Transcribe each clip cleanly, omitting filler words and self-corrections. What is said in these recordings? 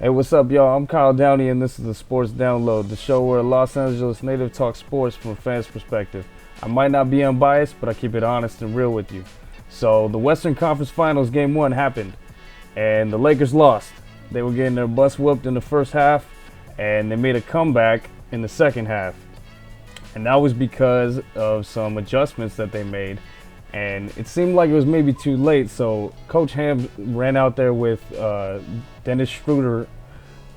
Hey, what's up, y'all? I'm Kyle Downey, and this is the Sports Download, the show where a Los Angeles native talks sports from a fan's perspective. I might not be unbiased, but I keep it honest and real with you. So, the Western Conference Finals Game 1 happened, and the Lakers lost. They were getting their butts whooped in the first half, and they made a comeback in the second half. And that was because of some adjustments that they made. And it seemed like it was maybe too late, so Coach Ham ran out there with Dennis Schroeder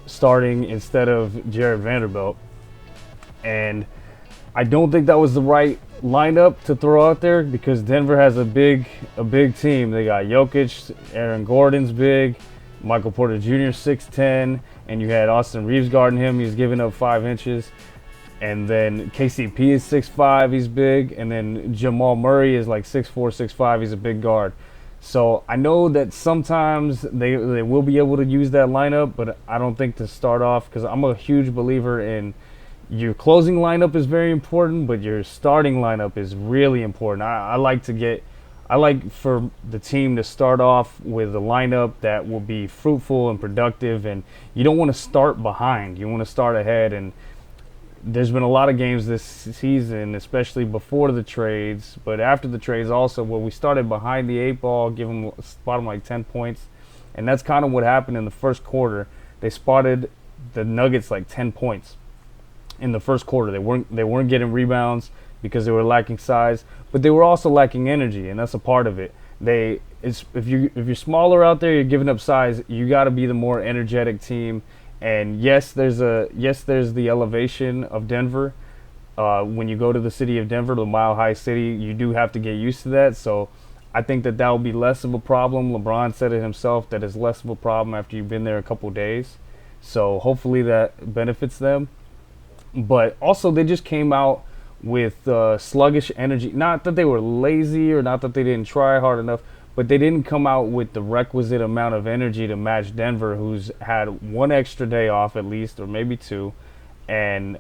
starting instead of Jared Vanderbilt. And I don't think that was the right lineup to throw out there because Denver has a big team. They got Jokic, Aaron Gordon's big, Michael Porter Jr. 6'10", and you had Austin Reeves guarding him. He's giving up 5 inches. And then KCP is 6'5", he's big. And then Jamal Murray is like 6'4", 6'5", he's a big guard. So I know that sometimes they will be able to use that lineup, but I don't think to start off, because I'm a huge believer in your closing lineup is very important, but your starting lineup is really important. I like for the team to start off with a lineup that will be fruitful and productive, and you don't want to start behind. You want to start ahead, and there's been a lot of games this season, especially before the trades, but after the trades also, where we started behind the 8 ball, give them spot them like 10 points, and that's kind of what happened in the first quarter. They spotted the Nuggets like 10 points in the first quarter. They weren't getting rebounds because they were lacking size, but they were also lacking energy, and that's a part of it. If you're smaller out there, you're giving up size. You got to be the more energetic team. And yes, there's the elevation of Denver. When you go to the city of Denver, the Mile High City, you do have to get used to that. So I think that will be less of a problem. LeBron said it himself that it's less of a problem after you've been there a couple days. So hopefully that benefits them. But also they just came out with sluggish energy. Not that they were lazy or not that they didn't try hard enough, but they didn't come out with the requisite amount of energy to match Denver, who's had 1 extra day off at least, or maybe 2. And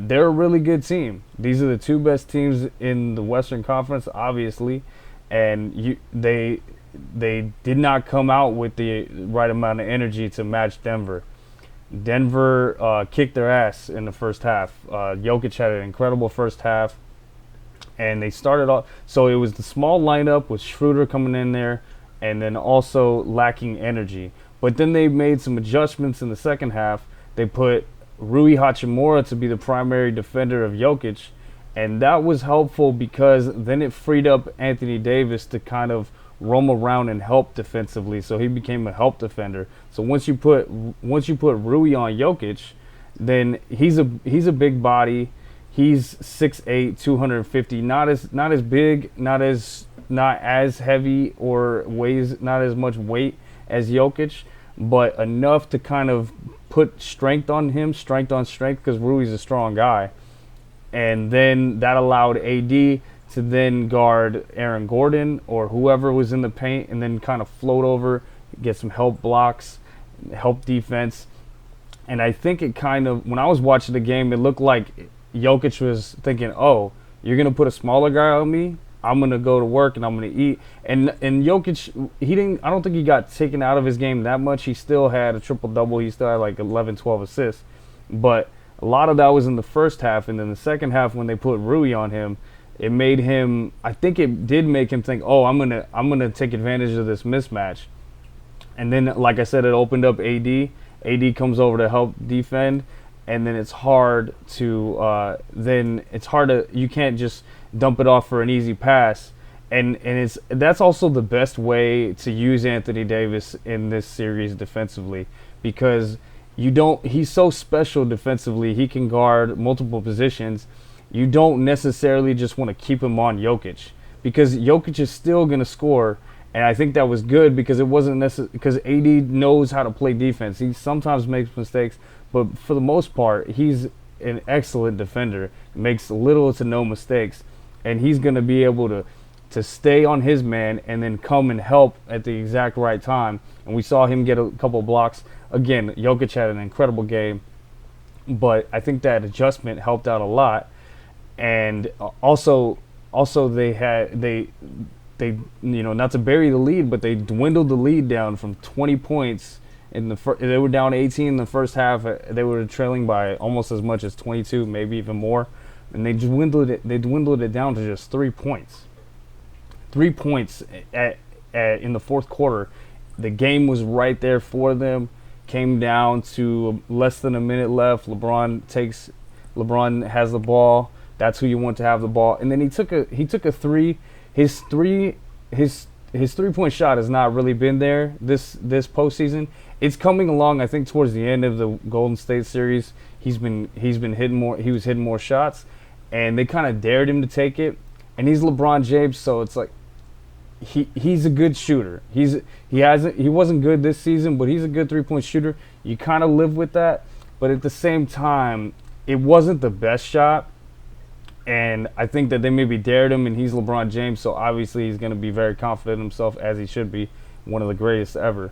they're a really good team. These are the 2 best teams in the Western Conference, obviously. And they did not come out with the right amount of energy to match Denver. Denver kicked their ass in the first half. Jokic had an incredible first half. And they started off, so it was the small lineup with Schroeder coming in there and then also lacking energy. But then they made some adjustments in the second half. They put Rui Hachimura to be the primary defender of Jokic, and that was helpful because then it freed up Anthony Davis to kind of roam around and help defensively, so he became a help defender. So once you put Rui on Jokic, then he's a big body. He's 6'8", 250, not as big, not as heavy, or weighs not as much weight as Jokic, but enough to kind of put strength on him, strength on strength, because Rui's a strong guy. And then that allowed AD to then guard Aaron Gordon or whoever was in the paint, and then kind of float over, get some help blocks, help defense. And I think it kind of, when I was watching the game, it looked like Jokic was thinking, oh, you're going to put a smaller guy on me? I'm going to go to work and I'm going to eat. And Jokic, I don't think he got taken out of his game that much. He still had a triple-double. He still had like 11, 12 assists. But a lot of that was in the first half. And then the second half, when they put Rui on him, it made him, I think it did make him think, oh, I'm going to take advantage of this mismatch. And then, like I said, it opened up AD. AD comes over to help defend. And then it's hard to you can't just dump it off for an easy pass, and that's also the best way to use Anthony Davis in this series defensively, because he's so special defensively. He can guard multiple positions. You don't necessarily just want to keep him on Jokic, because Jokic is still going to score. And I think that was good because it wasn't necessary, because AD knows how to play defense. He sometimes makes mistakes, but for the most part, he's an excellent defender. Makes little to no mistakes, and he's going to be able to stay on his man and then come and help at the exact right time. And we saw him get a couple blocks. Again, Jokic had an incredible game, but I think that adjustment helped out a lot. And also they not to bury the lead, but they dwindled the lead down from 20 points They were down 18 in the first half. They were trailing by almost as much as 22, maybe even more, and they dwindled it. They dwindled it down to just 3 points. 3 points in the fourth quarter. The game was right there for them. Came down to less than a minute left. LeBron has the ball. That's who you want to have the ball. And then he took a three. His 3-point shot has not really been there this postseason. It's coming along. I think towards the end of the Golden State series, he's been hitting more. He was hitting more shots, and they kind of dared him to take it. And he's LeBron James, so it's like he's a good shooter. He wasn't good this season, but he's a good 3-point shooter. You kind of live with that, but at the same time, it wasn't the best shot. And I think that they maybe dared him, and he's LeBron James, so obviously he's going to be very confident in himself, as he should be, one of the greatest ever.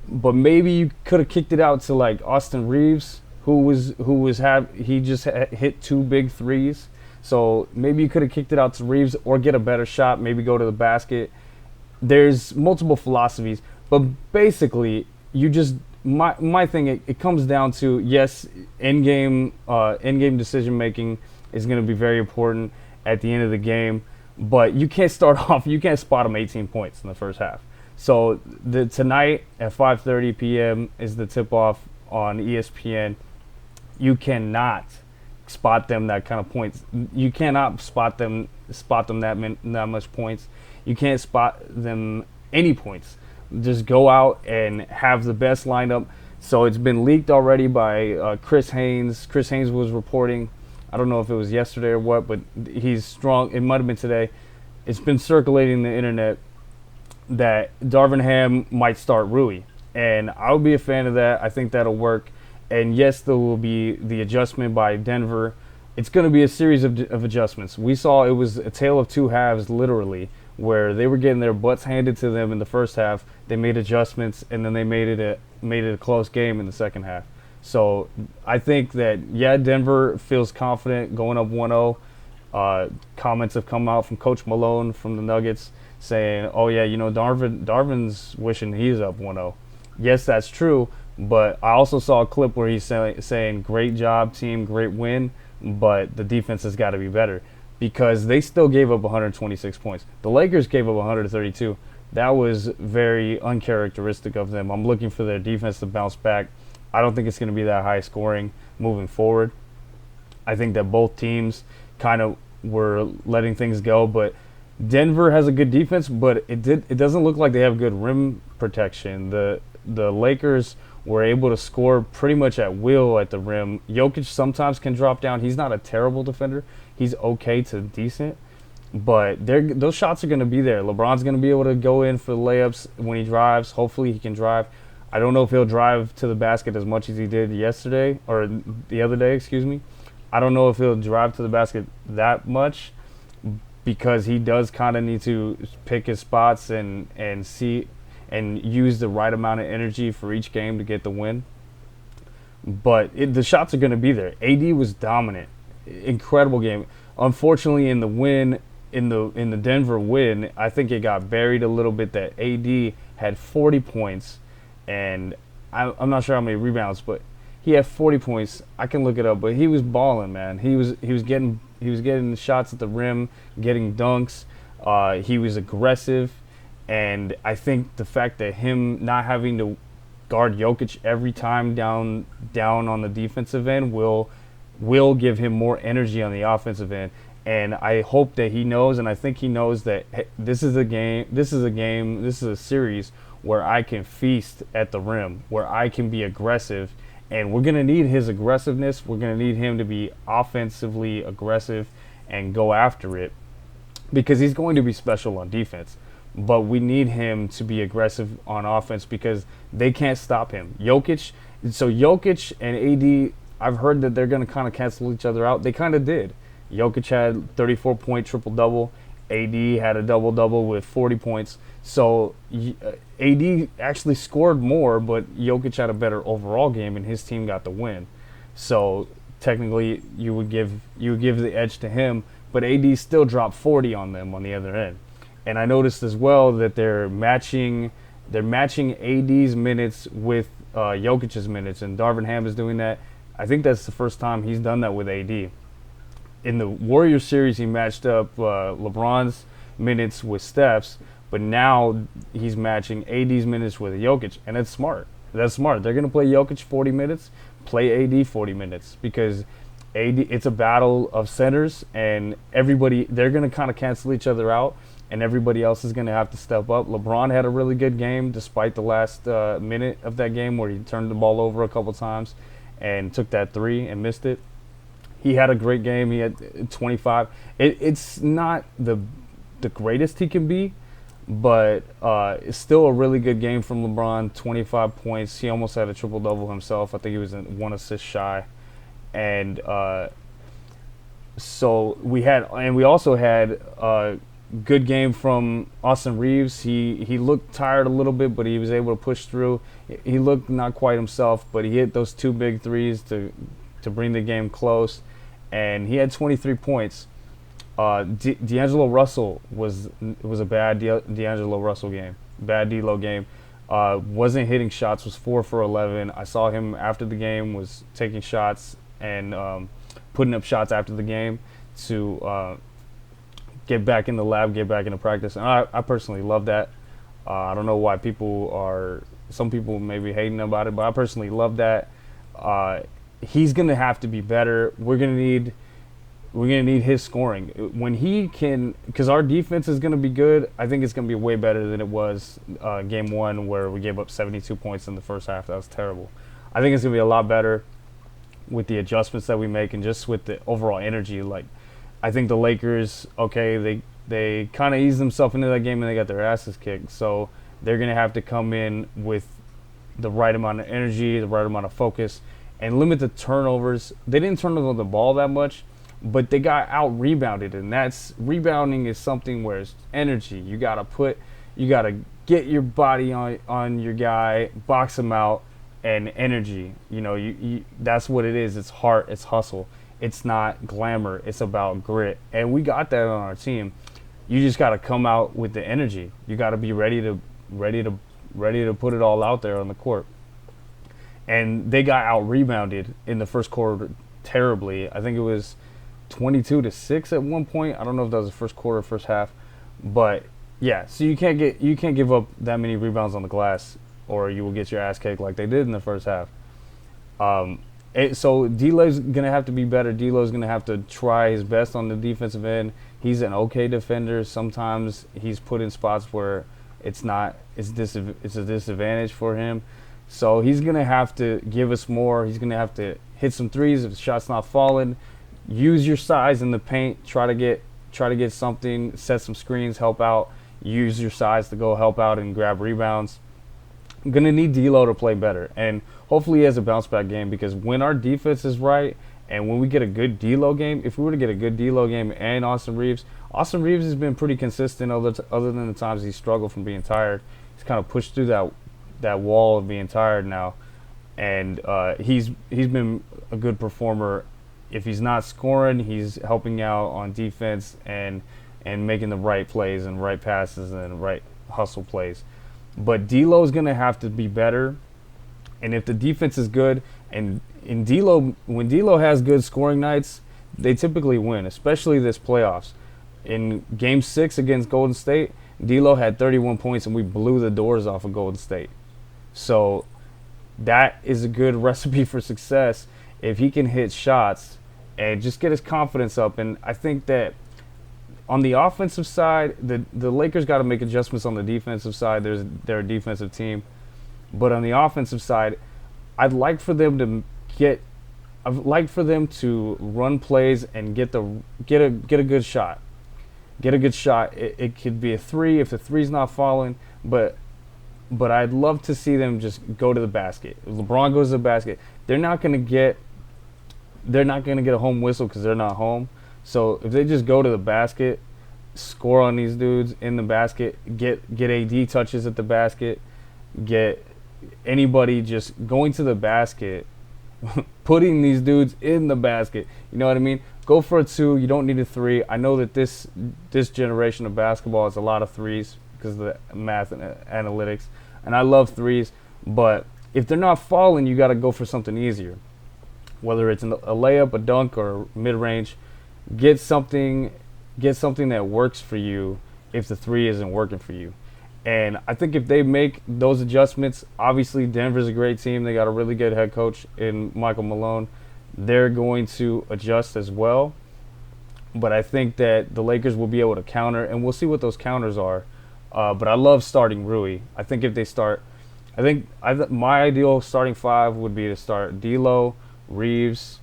But maybe you could have kicked it out to like Austin Reeves, he just hit 2 big threes. So maybe you could have kicked it out to Reeves or get a better shot, maybe go to the basket. There's multiple philosophies, but basically my thing, it comes down to, yes, in-game decision making is going to be very important at the end of the game, but you can't spot them 18 points in the first half. So tonight at 5:30 p.m. is the tip-off on ESPN. You cannot spot them that kind of points. You cannot spot them that much points. You can't spot them any points. Just go out and have the best lineup. So it's been leaked already by Chris Haynes. Chris Haynes was reporting, I don't know if it was yesterday or what, but he's strong. It might have been today. It's been circulating the internet that Darvin Ham might start Rui. And I would be a fan of that. I think that'll work. And yes, there will be the adjustment by Denver. It's going to be a series of adjustments. We saw it was a tale of two halves, literally, where they were getting their butts handed to them in the first half. They made adjustments, and then they made it a close game in the second half. So I think that, yeah, Denver feels confident going up 1-0. Comments have come out from Coach Malone from the Nuggets saying, oh, yeah, Darvin's wishing he's up 1-0. Yes, that's true, but I also saw a clip where he's saying, great job, team, great win, but the defense has got to be better because they still gave up 126 points. The Lakers gave up 132. That was very uncharacteristic of them. I'm looking for their defense to bounce back. I don't think it's going to be that high scoring moving forward. I think that both teams kind of were letting things go, but Denver has a good defense, but it doesn't look like they have good rim protection. The Lakers were able to score pretty much at will at the rim. Jokic sometimes can drop down. He's not a terrible defender. He's okay to decent, but those shots are going to be there. LeBron's going to be able to go in for the layups when he drives. Hopefully he can drive. I don't know if he'll drive to the basket as much as he did yesterday or the other day, excuse me. I don't know if he'll drive to the basket that much because he does kind of need to pick his spots and see and use the right amount of energy for each game to get the win. But the shots are going to be there. AD was dominant. Incredible game. Unfortunately, in the Denver win, I think it got buried a little bit that AD had 40 points, and I'm not sure how many rebounds, but he had 40 points. I can look it up, but he was balling, man. He was getting shots at the rim, getting dunks. He was aggressive, and I think the fact that him not having to guard Jokic every time down on the defensive end will give him more energy on the offensive end. And I hope that he knows, and I think he knows that this is a series where I can feast at the rim, where I can be aggressive. And we're going to need his aggressiveness. We're going to need him to be offensively aggressive and go after it because he's going to be special on defense. But we need him to be aggressive on offense because they can't stop him. Jokic and AD, I've heard that they're going to kind of cancel each other out. They kind of did. Jokic had 34-point triple-double. AD had a double-double with 40 points. So AD actually scored more, but Jokic had a better overall game, and his team got the win. So technically, you would give the edge to him, but AD still dropped 40 on them on the other end. And I noticed as well that they're matching AD's minutes with Jokic's minutes, and Darvin Ham is doing that. I think that's the first time he's done that with AD. In the Warriors series, he matched up LeBron's minutes with Steph's, but now he's matching AD's minutes with Jokic, and it's smart. That's smart. They're going to play Jokic 40 minutes, play AD 40 minutes, because it's a battle of centers, and they're going to kind of cancel each other out, and everybody else is going to have to step up. LeBron had a really good game despite the last minute of that game where he turned the ball over a couple times and took that three and missed it. He had a great game. He had 25. It's not the greatest he can be, but it's still a really good game from LeBron. 25 points. He almost had a triple-double himself. I think he was one assist shy. And we also had a good game from Austin Reeves. He looked tired a little bit, but he was able to push through. He looked not quite himself, but he hit those two big threes to bring the game close. And he had 23 points. D'Angelo Russell was a bad D'Angelo Russell game, bad D'Lo game. Wasn't hitting shots, was 4 for 11. I saw him after the game, was taking shots and putting up shots after the game to get back in the lab, get back into practice. And I personally love that. I don't know why some people may be hating about it, but I personally love that. He's going to have to be better. We're going to need his scoring. When he can, because our defense is going to be good, I think it's going to be way better than it was game one where we gave up 72 points in the first half. That was terrible. I think it's going to be a lot better with the adjustments that we make and just with the overall energy. Like, I think the Lakers, they kind of eased themselves into that game and they got their asses kicked. So they're going to have to come in with the right amount of energy, the right amount of focus, and limit the turnovers. They didn't turn over the ball that much, but they got out-rebounded, and rebounding is something where it's energy. You gotta get your body on your guy, box him out, and energy. That's what it is. It's heart, it's hustle. It's not glamour. It's about grit, and we got that on our team. You just gotta come out with the energy. You gotta be ready to put it all out there on the court. And they got out-rebounded in the first quarter terribly. I think it was 22-6 at one point. I don't know if that was the first quarter or first half. But, yeah, so you can't give up that many rebounds on the glass or you will get your ass kicked like they did in the first half. So D'Lo's going to have to be better. D'Lo's going to have to try his best on the defensive end. He's an okay defender. Sometimes he's put in spots where it's a disadvantage for him. So he's going to have to give us more. He's going to have to hit some threes if the shot's not falling. Use your size in the paint. Try to get something. Set some screens. Help out. Use your size to go help out and grab rebounds. I'm going to need D'Lo to play better. And hopefully he has a bounce-back game because when our defense is right and when we get a good D'Lo game, if we were to get a good D'Lo game and Austin Reeves has been pretty consistent other than the times he struggled from being tired. He's kind of pushed through that wall of being tired now, and he's been a good performer. If he's not scoring, he's helping out on defense and making the right plays and right passes and right hustle plays. But D'Lo is going to have to be better, and if the defense is good, and when D'Lo has good scoring nights, they typically win, especially this playoffs. In Game 6 against Golden State, D'Lo had 31 points, and we blew the doors off of Golden State. So that is a good recipe for success if he can hit shots and just get his confidence up. And I think that on the offensive side, the Lakers got to make adjustments on the defensive side. They're a defensive team. But on the offensive side, I'd like for them to run plays and get a good shot. Get a good shot. It could be a three if the three's not falling, but I'd love to see them just go to the basket. If LeBron goes to the basket, they're not going to get a home whistle because they're not home. So if they just go to the basket, score on these dudes in the basket, get AD touches at the basket, get anybody just going to the basket, putting these dudes in the basket. You know what I mean? Go for a two. You don't need a three. I know that this generation of basketball is a lot of threes because of the math and analytics, and I love threes, but if they're not falling, you got to go for something easier. Whether it's a layup, a dunk, or mid-range, get something that works for you if the three isn't working for you. And I think if they make those adjustments, obviously Denver's a great team. They got a really good head coach in Michael Malone. They're going to adjust as well. But I think that the Lakers will be able to counter, and we'll see what those counters are. But I love starting Rui. I think if they start, my ideal starting five would be to start D'Lo, Reeves,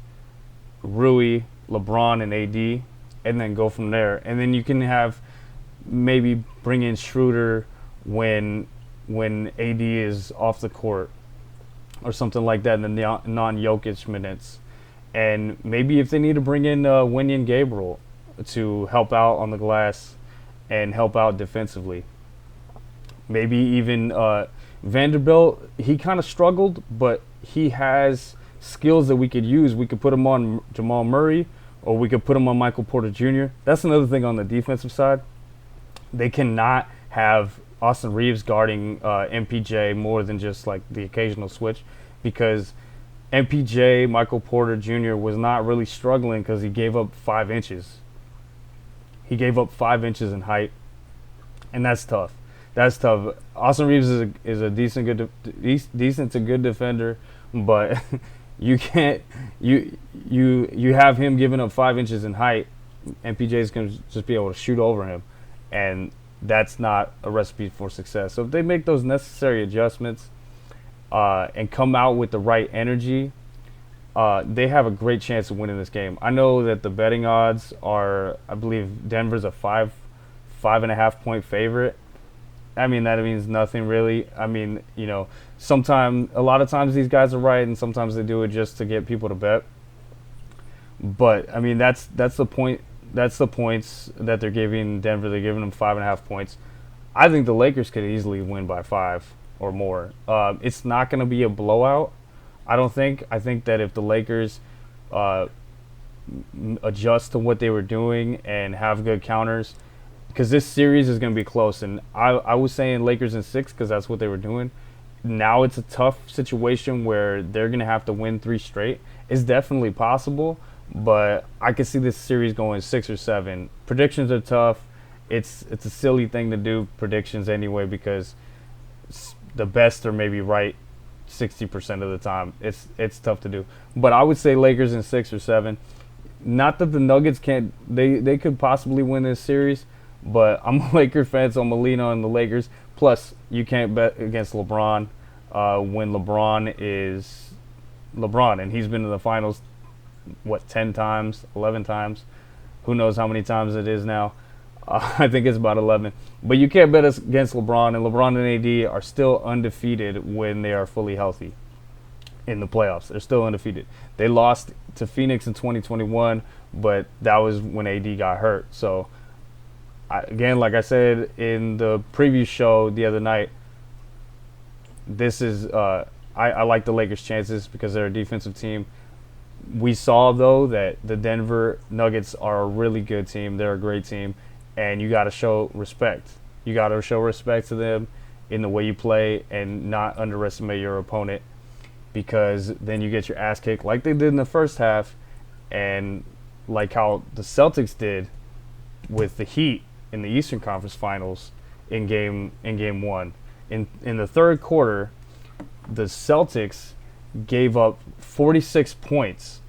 Rui, LeBron, and AD, and then go from there. And then you can have maybe bring in Schroeder when AD is off the court or something like that in the non-Jokic minutes. And maybe if they need to bring in Wenyen Gabriel to help out on the glass and help out defensively. Maybe even Vanderbilt, he kind of struggled, but he has skills that we could use. We could put him on Jamal Murray, or we could put him on Michael Porter Jr. That's another thing on the defensive side. They cannot have Austin Reeves guarding MPJ more than just like the occasional switch, because MPJ, Michael Porter Jr. was not really struggling because he gave up 5 inches. He gave up 5 inches in height, and that's tough. That's tough. Austin Reeves is a decent to good defender, but you can't you have him giving up 5 inches in height. MPJ's going to just be able to shoot over him, and that's not a recipe for success. So if they make those necessary adjustments and come out with the right energy, they have a great chance of winning this game. I know that the betting odds are, I believe Denver's a 5.5 point favorite. I mean, that means nothing really. I mean, you know, a lot of times these guys are right, and sometimes they do it just to get people to bet. But I mean, that's the point. That's the points that they're giving Denver. They're giving them 5.5 points. I think the Lakers could easily win by 5 or more. It's not going to be a blowout, I don't think. I think that if the Lakers adjust to what they were doing and have good counters, because this series is going to be close. And I was saying Lakers in 6 because that's what they were doing. Now it's a tough situation where they're going to have to win 3 straight. It's definitely possible, but I could see this series going 6 or 7. Predictions are tough. It's a silly thing to do, predictions anyway, because the best are maybe right 60% of the time. It's tough to do. But I would say Lakers in 6 or 7. Not that the Nuggets can't, they could possibly win this series, but I'm a Laker fan, so I'm going to lean on the Lakers. Plus, you can't bet against LeBron when LeBron is LeBron, and he's been in the finals, 10 times, 11 times? Who knows how many times it is now. I think it's about 11. But you can't bet against LeBron, and LeBron and AD are still undefeated when they are fully healthy in the playoffs. They're still undefeated. They lost to Phoenix in 2021, but that was when AD got hurt. So, again, like I said in the preview show the other night, this is I like the Lakers' chances because they're a defensive team. We saw, though, that the Denver Nuggets are a really good team. They're a great team, and you got to show respect. You got to show respect to them in the way you play and not underestimate your opponent, because then you get your ass kicked like they did in the first half and like how the Celtics did with the Heat in the Eastern Conference Finals in game 1. In the third quarter, the Celtics gave up 46 points,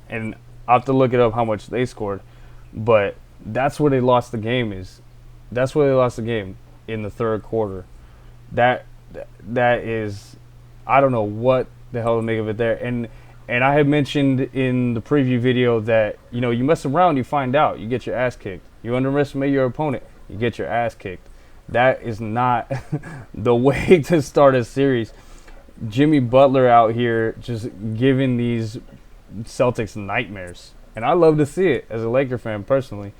and I have to look it up how much they scored, but that's where they lost the game. That's where they lost the game, in the third quarter. That is, I don't know what the hell to make of it there. And I had mentioned in the preview video that, you know, you mess around, you find out, you get your ass kicked. You underestimate your opponent, you get your ass kicked. That is not the way to start a series. Jimmy Butler out here just giving these Celtics nightmares. And I love to see it as a Laker fan personally.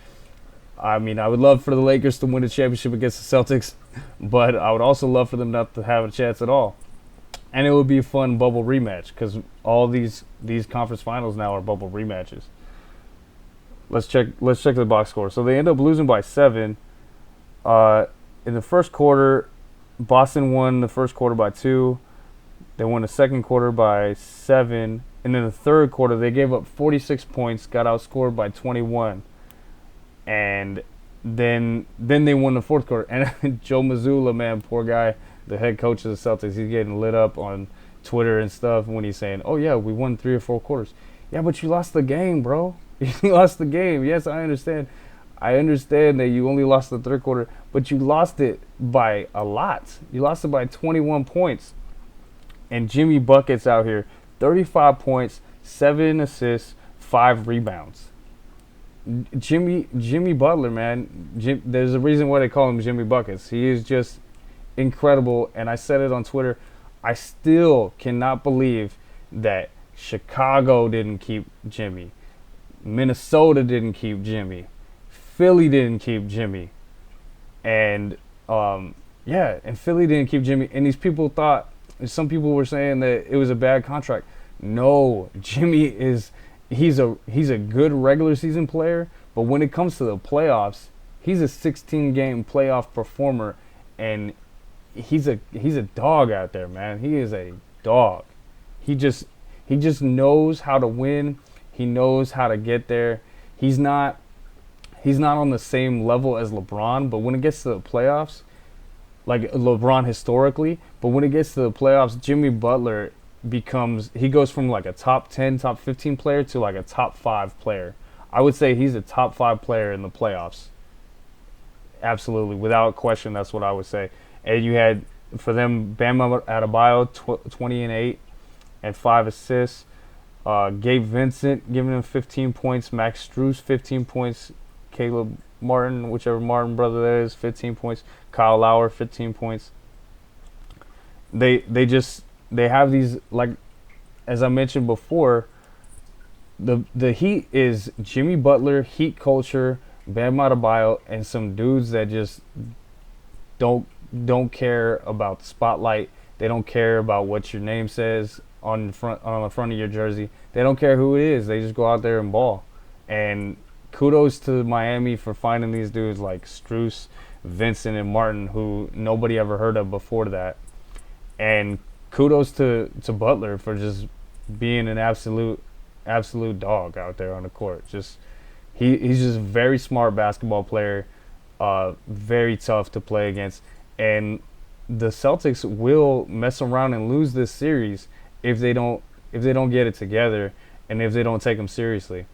I mean, I would love for the Lakers to win a championship against the Celtics, but I would also love for them not to have a chance at all. And it would be a fun bubble rematch, because all these conference finals now are bubble rematches. Let's check the box score. So they end up losing by 7. In the first quarter, Boston won the first quarter by 2. They won the second quarter by 7, and in the third quarter they gave up 46 points, got outscored by 21, and then they won the fourth quarter. And Joe Mazzulla, man, poor guy, the head coach of the Celtics, he's getting lit up on Twitter and stuff when he's saying, "Oh yeah, we won 3 or 4 quarters." Yeah, but you lost the game, bro. You lost the game. Yes, I understand. I understand that you only lost the third quarter, but you lost it by a lot. You lost it by 21 points. And Jimmy Buckets out here, 35 points, 7 assists, 5 rebounds. Jimmy Butler, man. There's a reason why they call him Jimmy Buckets. He is just incredible. And I said it on Twitter. I still cannot believe that Chicago didn't keep Jimmy. Minnesota didn't keep Jimmy. Philly didn't keep Jimmy. And, and Philly didn't keep Jimmy. And these people thought, some people were saying that it was a bad contract. No, Jimmy he's a good regular season player, but when it comes to the playoffs, he's a 16-game playoff performer, and he's a dog out there, man. He is a dog. He just knows how to win. He knows how to get there. He's not on the same level as LeBron, but when it gets to the playoffs, like LeBron historically, but when it gets to the playoffs, Jimmy Butler he goes from like a top 10, top 15 player to like a top 5 player. I would say he's a top 5 player in the playoffs. Absolutely, without question, that's what I would say. And you had, for them, Bam Adebayo, 20 and 8 and 5 assists. Gabe Vincent giving him 15 points. Max Strus, 15 points. Caleb Martin, whichever Martin brother that is, 15 points. Kyle Lowry, 15 points. They have these, like, as I mentioned before, the Heat is Jimmy Butler, Heat culture, Bam Adebayo, and some dudes that just don't care about the spotlight. They don't care about what your name says on the front of your jersey. They don't care who it is. They just go out there and ball. And kudos to Miami for finding these dudes like Strus, Vincent, and Martin, who nobody ever heard of before that. And kudos to Butler for just being an absolute dog out there on the court. Just he's just a very smart basketball player, very tough to play against. And the Celtics will mess around and lose this series if they don't get it together and if they don't take them seriously.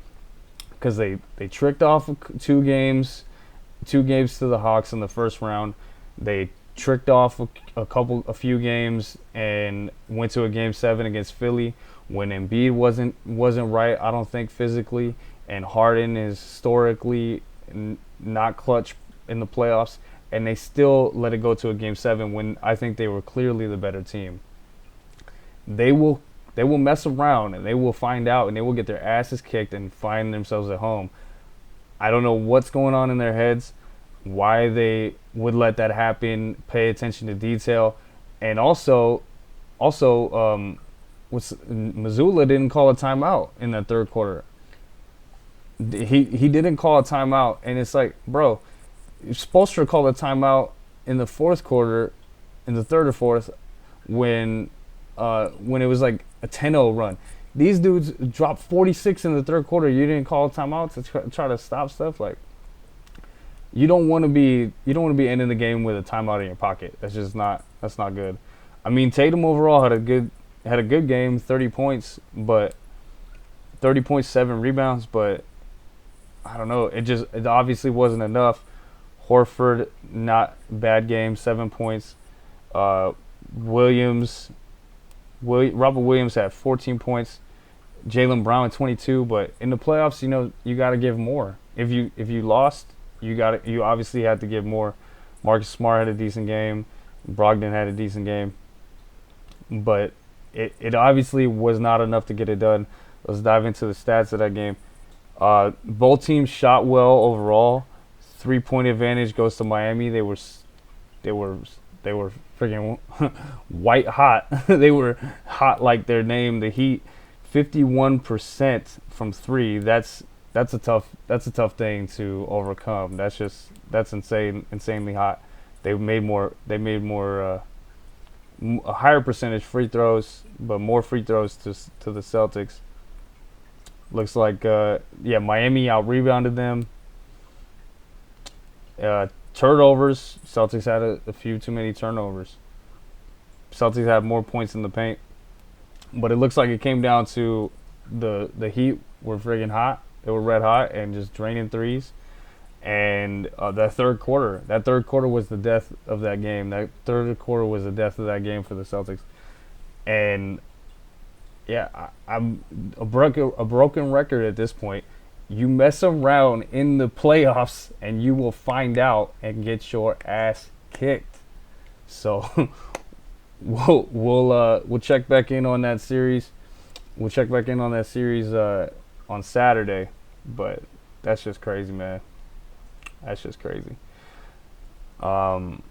Because they tricked off 2 games to the Hawks in the first round. They tricked off a few games and went to a game 7 against Philly when Embiid wasn't right, I don't think, physically, and Harden is historically not clutch in the playoffs, and they still let it go to a game 7 when I think they were clearly the better team. They will mess around and they will find out and they will get their asses kicked and find themselves at home. I don't know what's going on in their heads, why they would let that happen. Pay attention to detail. And also Mazzulla didn't call a timeout in the third quarter. He didn't call a timeout, and it's like, bro, Spoelstra called a timeout in the fourth quarter, in the third or fourth, when it was like a 10-0 run. These dudes dropped 46 in the third quarter. You didn't call a timeout to try to stop stuff. Like, you don't want to be ending the game with a timeout in your pocket. That's not good. I mean, Tatum overall had a good game, 30 points, but 30 points, 7 rebounds, but I don't know. It obviously wasn't enough. Horford, not bad game, 7 points. Robert Williams had 14 points. Jaylen Brown 22, but in the playoffs, you got to give more. If you lost, you obviously had to give more. Marcus Smart had a decent game. Brogdon had a decent game. But it obviously was not enough to get it done. Let's dive into the stats of that game. Both teams shot well overall. 3-point advantage goes to Miami. They were freaking white hot. They were hot like their name, the Heat. 51% from 3. That's a tough thing to overcome. That's insanely hot. They made more a higher percentage free throws, but more free throws to the Celtics. Looks like Miami out rebounded them. Turnovers, Celtics had a few too many turnovers. Celtics had more points in the paint, but it looks like it came down to the Heat were friggin' hot. They were red hot and just draining threes. And that third quarter was the death of that game. That third quarter was the death of that game for the Celtics. And yeah, I'm a broken record at this point. You mess around in the playoffs, and you will find out and get your ass kicked. So we'll check back in on that series. We'll check back in on that series on Saturday. But that's just crazy, man. That's just crazy. And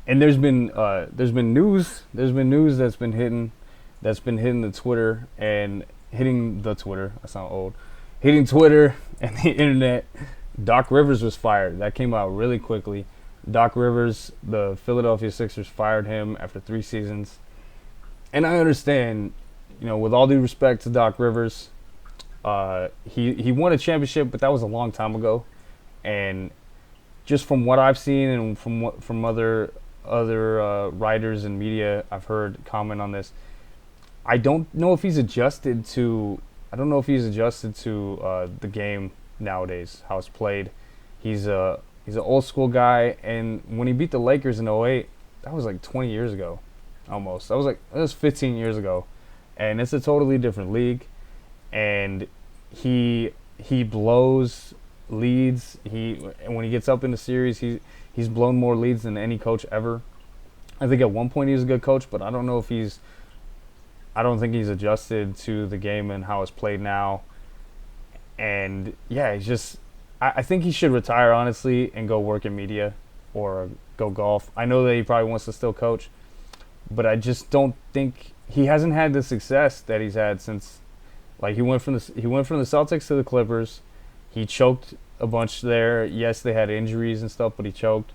there's been news that's been hitting the Twitter and hitting the Twitter. I sound old. Hitting Twitter and the internet. Doc Rivers was fired. That came out really quickly. Doc Rivers, the Philadelphia Sixers fired him after 3 seasons. And I understand, with all due respect to Doc Rivers, he won a championship, but that was a long time ago. And just from what I've seen and from other writers and media I've heard comment on this, I don't know if he's adjusted to the game nowadays, how it's played. He's an old school guy, and when he beat the Lakers in 2008, that was like 20 years ago, almost. That was 15 years ago, and it's a totally different league. And he blows leads. When he gets up in the series, he's blown more leads than any coach ever. I think at one point he was a good coach, but I don't think he's adjusted to the game and how it's played now. And yeah, I think he should retire, honestly, and go work in media or go golf. I know that he probably wants to still coach, but I just don't think he hasn't had the success that he's had since. Like he went from the Celtics to the Clippers. He choked a bunch there. Yes, they had injuries and stuff, but he choked.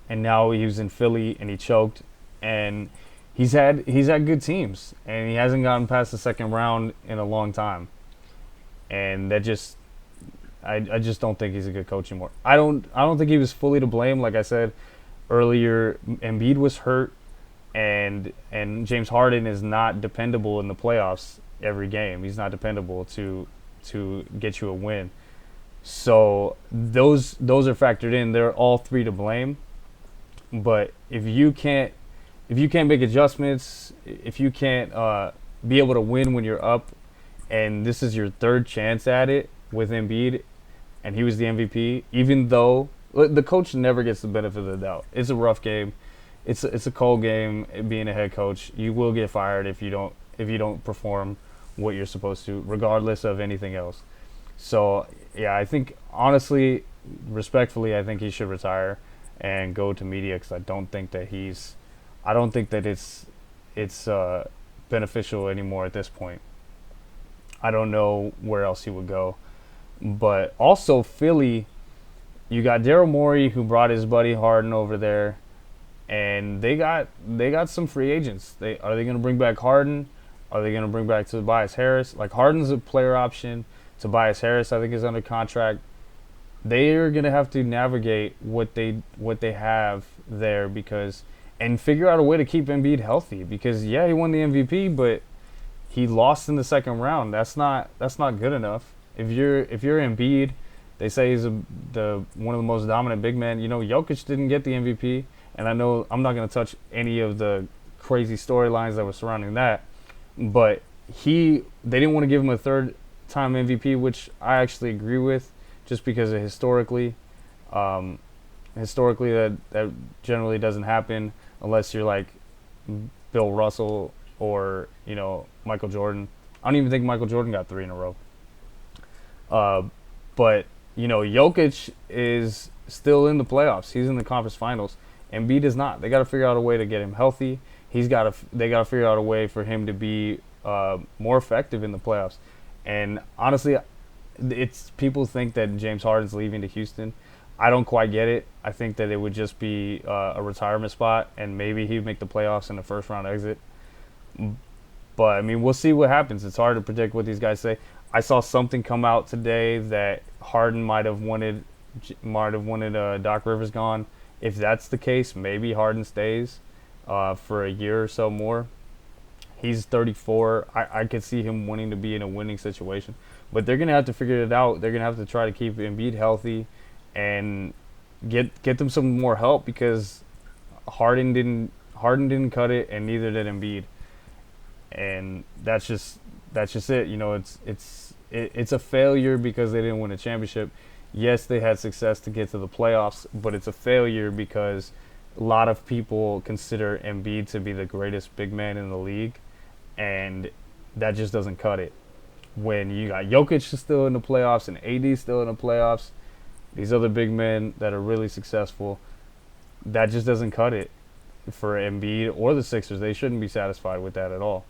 And now he was in Philly and he choked. And he's had good teams, and he hasn't gotten past the second round in a long time. And that I just don't think he's a good coach anymore. I don't think he was fully to blame. Like I said earlier, Embiid was hurt, and James Harden is not dependable in the playoffs every game. He's not dependable to get you a win. So those are factored in. They're all three to blame. But if you can't make adjustments, if you can't be able to win when you're up, and this is your third chance at it with Embiid, and he was the MVP, even though the coach never gets the benefit of the doubt. It's a rough game. It's a cold game being a head coach. You will get fired if you don't perform what you're supposed to, regardless of anything else. So yeah, I think honestly, respectfully, I think he should retire and go to media, because I don't think that it's beneficial anymore at this point. I don't know where else he would go. But also Philly, you got Daryl Morey, who brought his buddy Harden over there, and they got some free agents. Are they going to bring back Harden? Are they going to bring back Tobias Harris? Like, Harden's a player option. Tobias Harris, I think, is under contract. They are going to have to navigate what they have there, and figure out a way to keep Embiid healthy, because yeah, he won the MVP, but he lost in the second round. That's not good enough. If you're Embiid, they say he's one of the most dominant big men. Jokic didn't get the MVP, and I know I'm not going to touch any of the crazy storylines that were surrounding that, but they didn't want to give him a third-time MVP, which I actually agree with, just because of historically that generally doesn't happen unless you're like Bill Russell or Michael Jordan. I don't even think Michael Jordan got 3 in a row. But Jokic is still in the playoffs. He's in the conference finals. Embiid is not. They got to figure out a way to get him healthy. They got to figure out a way for him to be more effective in the playoffs. And honestly, people think that James Harden's leaving to Houston. I don't quite get it. I think that it would just be a retirement spot, and maybe he'd make the playoffs in the first round exit. But I mean, we'll see what happens. It's hard to predict what these guys say. I saw something come out today that Harden might have wanted Doc Rivers gone. If that's the case, maybe Harden stays for a year or so more. He's 34. I could see him wanting to be in a winning situation. But they're going to have to figure it out. They're going to have to try to keep Embiid healthy and get them some more help, because Harden didn't cut it, and neither did Embiid. And that's just it. You know, it's a failure because they didn't win a championship. Yes, they had success to get to the playoffs, but it's a failure because a lot of people consider Embiid to be the greatest big man in the league, and that just doesn't cut it. When you got Jokic still in the playoffs and AD still in the playoffs, these other big men that are really successful, that just doesn't cut it for Embiid or the Sixers. They shouldn't be satisfied with that at all.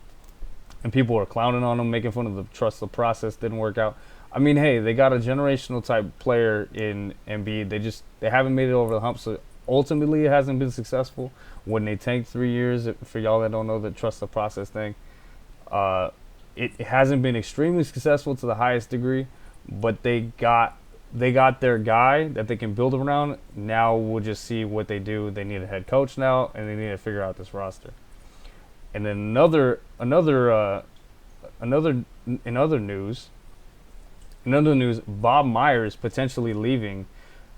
And people are clowning on them, making fun of the trust the process didn't work out. I mean, hey, they got a generational type player in Embiid. They haven't made it over the hump, so ultimately it hasn't been successful. When they tanked 3 years, for y'all that don't know the trust the process thing, it hasn't been extremely successful to the highest degree, but they got their guy that they can build around. Now we'll just see what they do. They need a head coach now, and they need to figure out this roster. And then in other news, Bob Myers potentially leaving.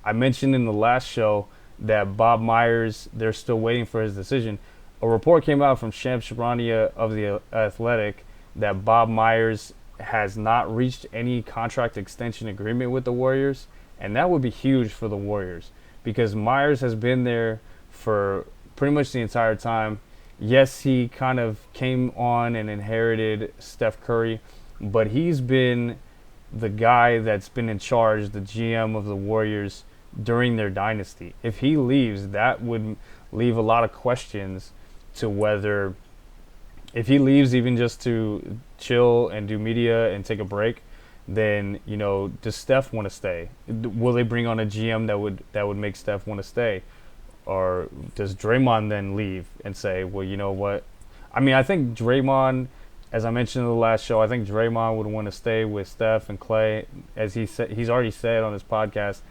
I mentioned in the last show that Bob Myers, they're still waiting for his decision. A report came out from Shams Charania of The Athletic that Bob Myers has not reached any contract extension agreement with the Warriors, and that would be huge for the Warriors because Myers has been there for pretty much the entire time. Yes, he kind of came on and inherited Steph Curry, but he's been the guy that's been in charge, the GM of the Warriors during their dynasty. If he leaves, that would leave a lot of questions to whether, if he leaves even just to chill and do media and take a break, then, you know, does Steph want to stay? Will they bring on a GM that would make Steph want to stay? Or does Draymond then leave and say, well, you know what? I mean, I think Draymond, as I mentioned in the last show, I think Draymond would want to stay with Steph and Clay, as he's already said on his podcast,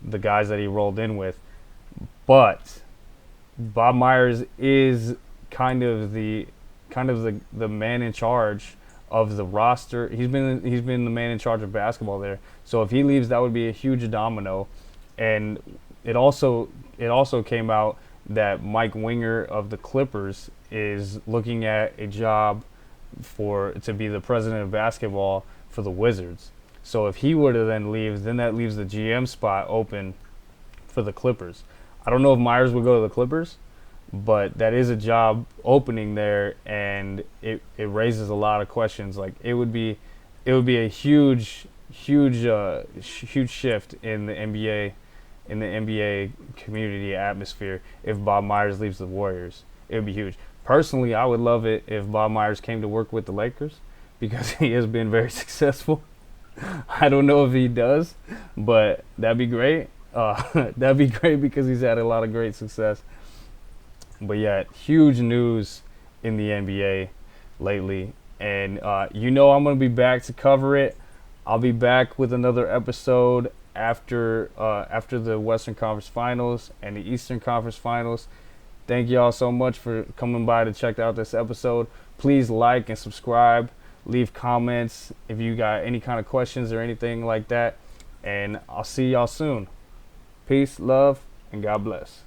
the guys that he rolled in with. But Bob Myers is kind of the man in charge of the roster. He's been the man in charge of basketball there. So if he leaves, that would be a huge domino. And it also came out that Mike Winger of the Clippers is looking at a job to be the president of basketball for the Wizards. So if he were to then leave, then that leaves the GM spot open for the Clippers. I don't know if Myers would go to the Clippers, but that is a job opening there, and it raises a lot of questions. Like it would be a huge shift in the NBA community atmosphere if Bob Myers leaves the Warriors. It would be huge. Personally, I would love it if Bob Myers came to work with the Lakers because he has been very successful. I don't know if he does, but that'd be great. That'd be great because he's had a lot of great success. But yeah, huge news in the NBA lately. And I'm going to be back to cover it. I'll be back with another episode after the Western Conference Finals and the Eastern Conference Finals. Thank y'all so much for coming by to check out this episode. Please like and subscribe. Leave comments if you got any kind of questions or anything like that. And I'll see y'all soon. Peace, love, and God bless.